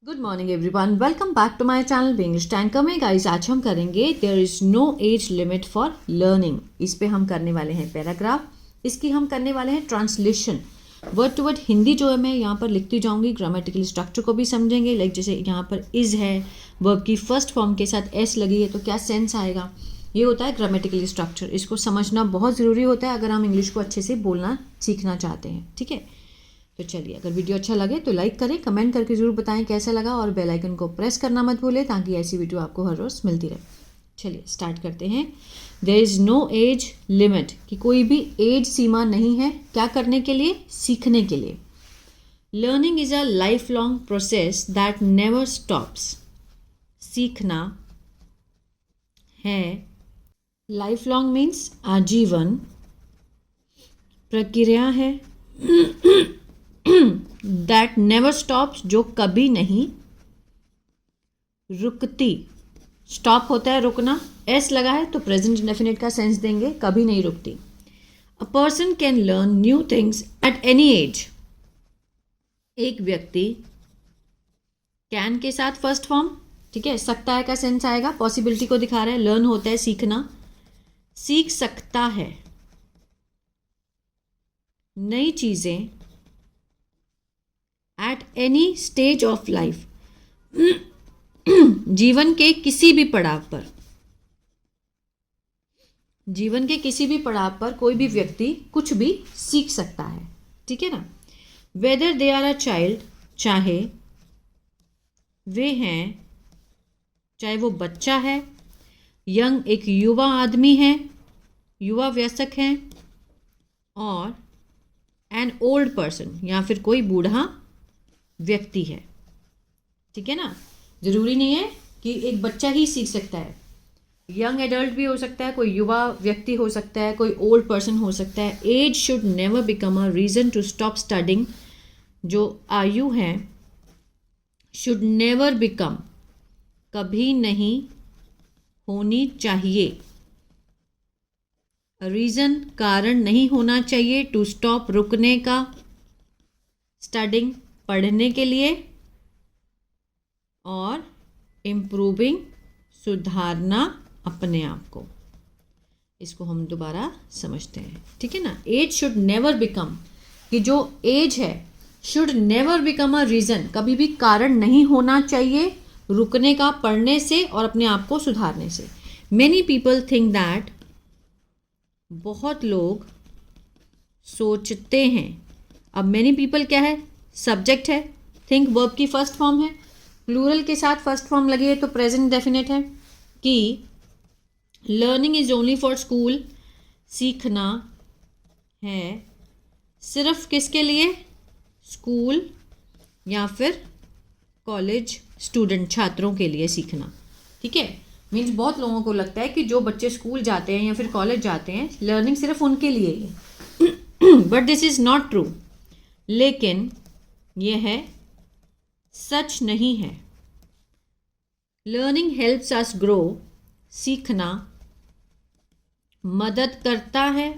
Good morning everyone, welcome back to my channel English tanker में। Guys, आज हम करेंगे there is no age limit for learning. इस पे हम करने वाले हैं पैराग्राफ। इसकी हम करने वाले हैं translation word to word. Hindi जो है मैं यहाँ पर लिखती जाऊँगी, ग्रामेटिकल स्ट्रक्चर को भी समझेंगे। लाइक जैसे यहाँ पर इज़ है, वर्ब की फर्स्ट फॉर्म के साथ एस लगी है तो क्या सेंस आएगा, ये होता है ग्रामेटिकल स्ट्रक्चर। इसको समझना बहुत ज़रूरी होता है अगर हम इंग्लिश को अच्छे से बोलना सीखना चाहते हैं। ठीक है, तो चलिए, अगर वीडियो अच्छा लगे तो लाइक करें, कमेंट करके ज़रूर बताएं कैसा लगा, और बेल आइकन को प्रेस करना मत भूलें ताकि ऐसी वीडियो आपको हर रोज़ मिलती रहे। चलिए स्टार्ट करते हैं। There is no age limit, कि कोई भी एज सीमा नहीं है क्या करने के लिए, सीखने के लिए। Learning is a life long process that never stops. सीखना है, लाइफ लॉन्ग मीन्स आजीवन, प्रक्रिया है दैट नेवर स्टॉप्स, जो कभी नहीं रुकती। स्टॉप होता है रुकना, एस लगा है तो प्रेजेंट इंडेफिनिट का सेंस देंगे, कभी नहीं रुकती। A person can learn new things at any as. एक व्यक्ति, कैन के साथ फर्स्ट फॉर्म, ठीक है, सकता है का सेंस आएगा, पॉसिबिलिटी को दिखा रहा है। लर्न होता है सीखना, सीख सकता है नई चीजें at any stage of life. जीवन के किसी भी पड़ाव पर, जीवन के किसी भी पड़ाव पर कोई भी व्यक्ति कुछ भी सीख सकता है। ठीक है ना। Whether they are a child, चाहे वे हैं, चाहे वो बच्चा है, यंग एक युवा आदमी है, युवा वयस्क है, और एन ओल्ड पर्सन या फिर कोई बूढ़ा व्यक्ति है। ठीक है ना, जरूरी नहीं है कि एक बच्चा ही सीख सकता है, यंग एडल्ट भी हो सकता है, कोई युवा व्यक्ति हो सकता है, कोई ओल्ड पर्सन हो सकता है। Age should never become a reason to stop studying, जो आयु है, शुड नेवर बिकम, कभी नहीं होनी चाहिए, रीज़न कारण नहीं होना चाहिए, टू स्टॉप रुकने का, स्टडिंग पढ़ने के लिए, और इम्प्रूविंग सुधारना अपने आप को। इसको हम दोबारा समझते हैं। ठीक है ना। एज शुड नेवर बिकम, कि जो एज है, should never become a reason, कभी भी कारण नहीं होना चाहिए रुकने का, पढ़ने से और अपने आप को सुधारने से। मैनी पीपल थिंक दैट, बहुत लोग सोचते हैं। अब मैनी पीपल क्या है, सब्जेक्ट है, थिंक वर्ब की फर्स्ट फॉर्म है, प्लूरल के साथ फर्स्ट फॉर्म लगी है तो प्रेजेंट डेफिनेट है, कि learning is only for school, सीखना है सिर्फ किसके लिए, स्कूल या फिर कॉलेज स्टूडेंट, छात्रों के लिए सीखना। ठीक है, मीन्स बहुत लोगों को लगता है कि जो बच्चे स्कूल जाते हैं या फिर कॉलेज जाते हैं, लर्निंग सिर्फ उनके लिए ही है। But this is not true, लेकिन यह सच नहीं है। लर्निंग हेल्प्स अस ग्रो, सीखना मदद करता है,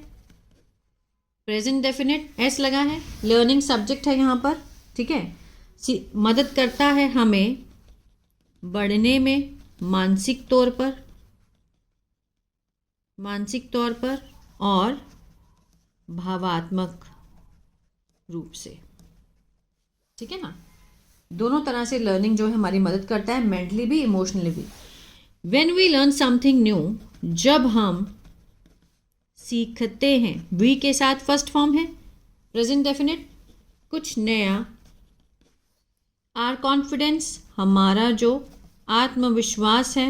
प्रेजेंट डेफिनेट एस लगा है, लर्निंग सब्जेक्ट है यहाँ पर। ठीक है, मदद करता है हमें बढ़ने में, मानसिक तौर पर और भावात्मक रूप से। ठीक है ना, दोनों तरह से लर्निंग जो है हमारी मदद करता है, मेंटली भी, इमोशनली भी। When we learn something new, जब हम सीखते हैं, वी के साथ फर्स्ट फॉर्म है, प्रेजेंट डेफिनेट, कुछ नया। आर कॉन्फिडेंस, हमारा जो आत्मविश्वास है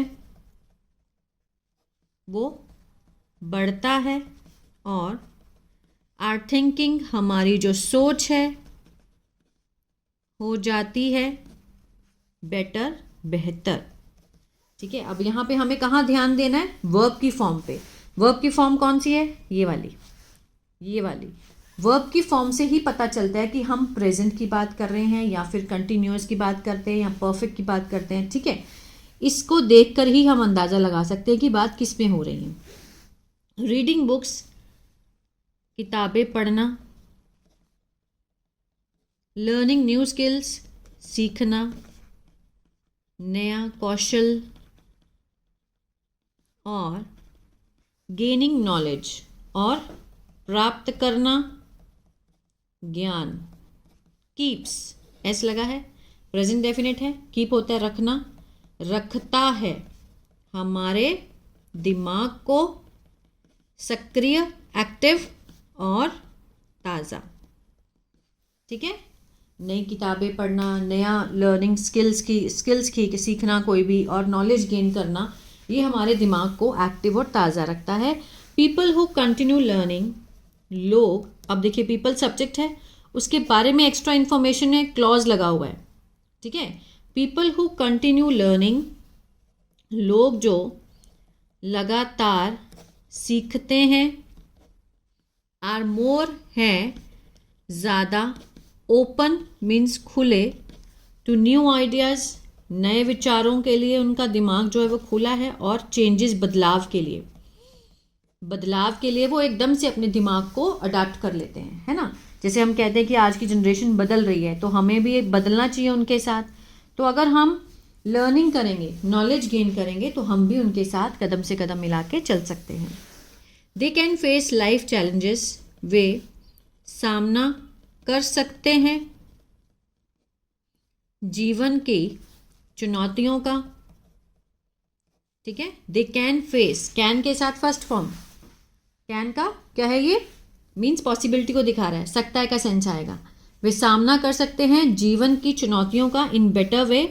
वो बढ़ता है, और आर थिंकिंग, हमारी जो सोच है हो जाती है बेटर, बेहतर। ठीक है, अब यहाँ पे हमें कहाँ ध्यान देना है, वर्ब की फॉर्म पे। वर्ब की फॉर्म कौन सी है, ये वाली, ये वाली। वर्ब की फॉर्म से ही पता चलता है कि हम प्रेजेंट की बात कर रहे हैं या फिर कंटिन्यूअस की बात करते हैं या परफेक्ट की बात करते हैं। ठीक है, इसको देखकर ही हम अंदाज़ा लगा सकते हैं कि बात किस में हो रही है। रीडिंग बुक्स, किताबें पढ़ना, लर्निंग न्यू स्किल्स, सीखना नया कौशल और गेनिंग नॉलेज और प्राप्त करना ज्ञान। कीप्स, एस लगा है, प्रेजेंट डेफिनेट है, कीप होता है रखना, रखता है हमारे दिमाग को सक्रिय, एक्टिव और ताज़ा। ठीक है, नई किताबें पढ़ना, नया लर्निंग स्किल्स की सीखना कोई भी, और नॉलेज गेन करना, ये हमारे दिमाग को एक्टिव और ताज़ा रखता है। पीपल हु कंटिन्यू लर्निंग, लोग, अब देखिए पीपल सब्जेक्ट है, उसके बारे में एक्स्ट्रा इन्फॉर्मेशन है, क्लॉज लगा हुआ है। ठीक है, पीपल हु कंटिन्यू लर्निंग, लोग जो लगातार सीखते हैं, आर मोर हैं ज़्यादा, ओपन मीन्स खुले, टू न्यू आइडियाज़, नए विचारों के लिए उनका दिमाग जो है वो खुला है, और चेंजेस, बदलाव के लिए वो एकदम से अपने दिमाग को अडाप्ट कर लेते हैं, है ना। जैसे हम कहते हैं कि आज की जनरेशन बदल रही है, तो हमें भी बदलना चाहिए उनके साथ। तो अगर हम लर्निंग करेंगे, नॉलेज गेन करेंगे, तो हम भी उनके साथ कदम से कदम मिला के चल सकते हैं। They can face life challenges, वे सामना कर सकते हैं जीवन की चुनौतियों का। ठीक है, दे कैन फेस, कैन के साथ फर्स्ट फॉर्म, कैन का क्या है, ये मीन्स पॉसिबिलिटी को दिखा रहा है, सकता है का सेंस आएगा। वे सामना कर सकते हैं जीवन की चुनौतियों का, इन बेटर वे,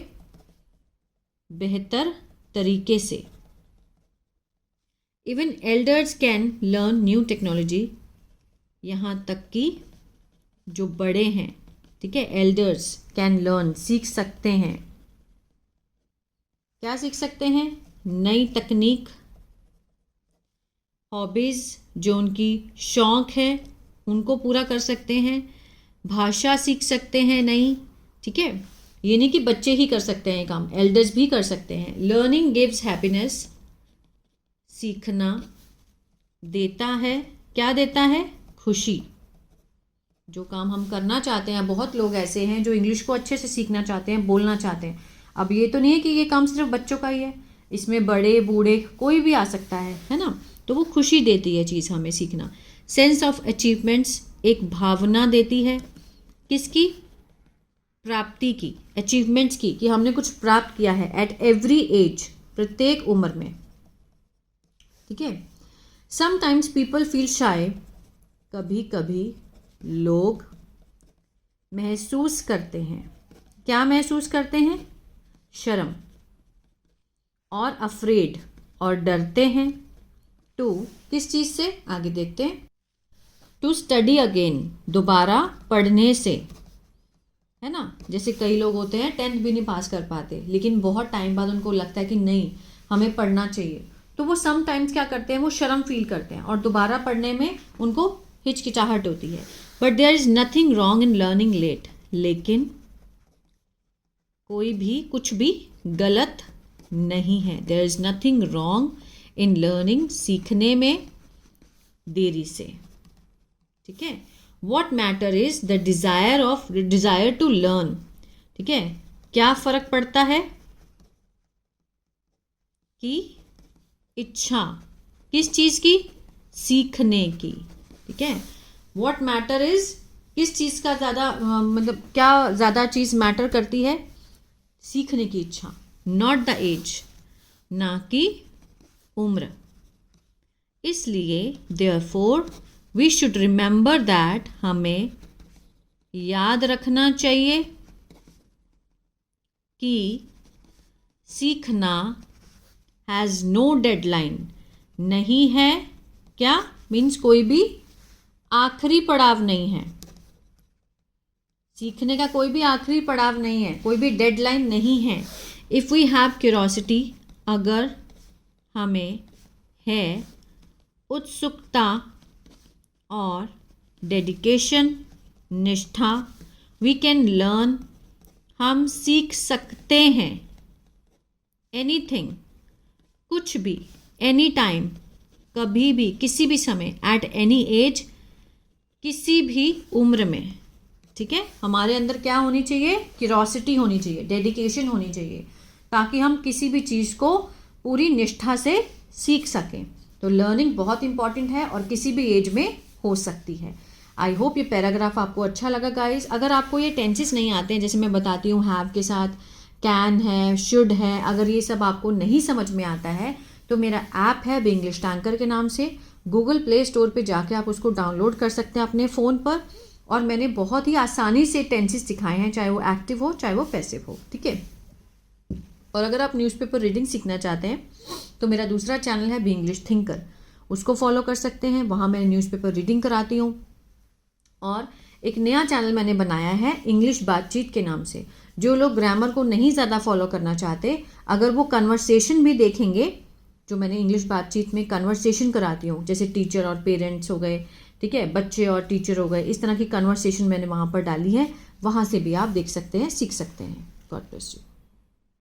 बेहतर तरीके से। Even elders can learn new technology, यहाँ तक कि जो बड़े हैं, ठीक है, एल्डर्स कैन लर्न, सीख सकते हैं, क्या सीख सकते हैं, नई तकनीक, हॉबीज़, जो उनकी शौक़ है उनको पूरा कर सकते हैं, भाषा सीख सकते हैं नई। ठीक है, ये नहीं कि बच्चे ही कर सकते हैं काम, एल्डर्स भी कर सकते हैं। लर्निंग गिव्स हैप्पीनेस, सीखना देता है, क्या देता है, खुशी। जो काम हम करना चाहते हैं, बहुत लोग ऐसे हैं जो इंग्लिश को अच्छे से सीखना चाहते हैं, बोलना चाहते हैं। अब ये तो नहीं है कि ये काम सिर्फ बच्चों का ही है, इसमें बड़े बूढ़े कोई भी आ सकता है ना। तो वो खुशी देती है चीज़ हमें सीखना। सेंस ऑफ अचीवमेंट्स, एक भावना देती है, किसकी, प्राप्ति की, अचीवमेंट्स की, कि हमने कुछ प्राप्त किया है, एट एवरी एज, प्रत्येक उम्र में। ठीक है, समटाइम्स पीपल फील शाय, कभी कभी लोग महसूस करते हैं, क्या महसूस करते हैं, शर्म, और अफ्रेड, और डरते हैं, टू, किस चीज़ से, आगे देखते हैं, टू स्टडी अगेन, दोबारा पढ़ने से, है ना। जैसे कई लोग होते हैं 10th भी नहीं पास कर पाते, लेकिन बहुत टाइम बाद उनको लगता है कि नहीं हमें पढ़ना चाहिए, तो वो समटाइम्स क्या करते हैं, वो शर्म फील करते हैं और दोबारा पढ़ने में उनको हिचकिचाहट होती है। But there is nothing wrong in learning late, लेकिन कोई भी कुछ भी गलत नहीं है। There is nothing wrong in learning, सीखने में देरी से। ठीक है, what matter is the desire to learn. ठीक है, क्या फ़र्क पड़ता है कि इच्छा, किस चीज़ की, सीखने की। ठीक है, वॉट मैटर इज, किस चीज़ का ज़्यादा मतलब क्या ज़्यादा चीज़ मैटर करती है, सीखने की इच्छा, नॉट द एज, ना कि उम्र। इसलिए therefore we should remember that, हमें याद रखना चाहिए कि सीखना हैज़ नो डेडलाइन, नहीं है क्या, मीन्स कोई भी आखिरी पड़ाव नहीं है, सीखने का कोई भी आखिरी पड़ाव नहीं है, कोई भी डेडलाइन नहीं है। इफ़ वी हैव क्यूरोसिटी, अगर हमें है उत्सुकता और डेडिकेशन, निष्ठा, वी कैन लर्न, हम सीख सकते हैं, एनीथिंग, कुछ भी, एनी टाइम, कभी भी, किसी भी समय, एट एनी एज, किसी भी उम्र में। ठीक है, हमारे अंदर क्या होनी चाहिए, क्यूरोसिटी होनी चाहिए, डेडिकेशन होनी चाहिए। ताकि हम किसी भी चीज़ को पूरी निष्ठा से सीख सकें। तो लर्निंग बहुत इंपॉर्टेंट है और किसी भी एज में हो सकती है। आई होप ये पैराग्राफ आपको अच्छा लगा गाइस। अगर आपको ये टेंसेस नहीं आते हैं, जैसे मैं बताती हूँ हैव के साथ कैन है, शुड है, अगर ये सब आपको नहीं समझ में आता है तो मेरा ऐप है द इंग्लिश टैंकर के नाम से, गूगल प्ले स्टोर पे जाके आप उसको डाउनलोड कर सकते हैं अपने फ़ोन पर। और मैंने बहुत ही आसानी से टेंसेस सिखाए हैं, चाहे वो एक्टिव हो चाहे वो पैसिव हो, ठीक है। और अगर आप न्यूज़पेपर रीडिंग सीखना चाहते हैं तो मेरा दूसरा चैनल है द इंग्लिश थिंकर, उसको फॉलो कर सकते हैं। वहाँ मैं न्यूज़पेपर रीडिंग कराती हूँ। और एक नया चैनल मैंने बनाया है इंग्लिश बातचीत के नाम से। जो लोग ग्रामर को नहीं ज़्यादा फॉलो करना चाहते, अगर वो कन्वर्सेशन भी देखेंगे, जो मैंने इंग्लिश बातचीत में कन्वर्सेशन कराती हूँ, जैसे टीचर और पेरेंट्स हो गए, ठीक है, बच्चे और टीचर हो गए, इस तरह की कन्वर्सेशन मैंने वहाँ पर डाली है, वहाँ से भी आप देख सकते हैं, सीख सकते हैं। God bless you.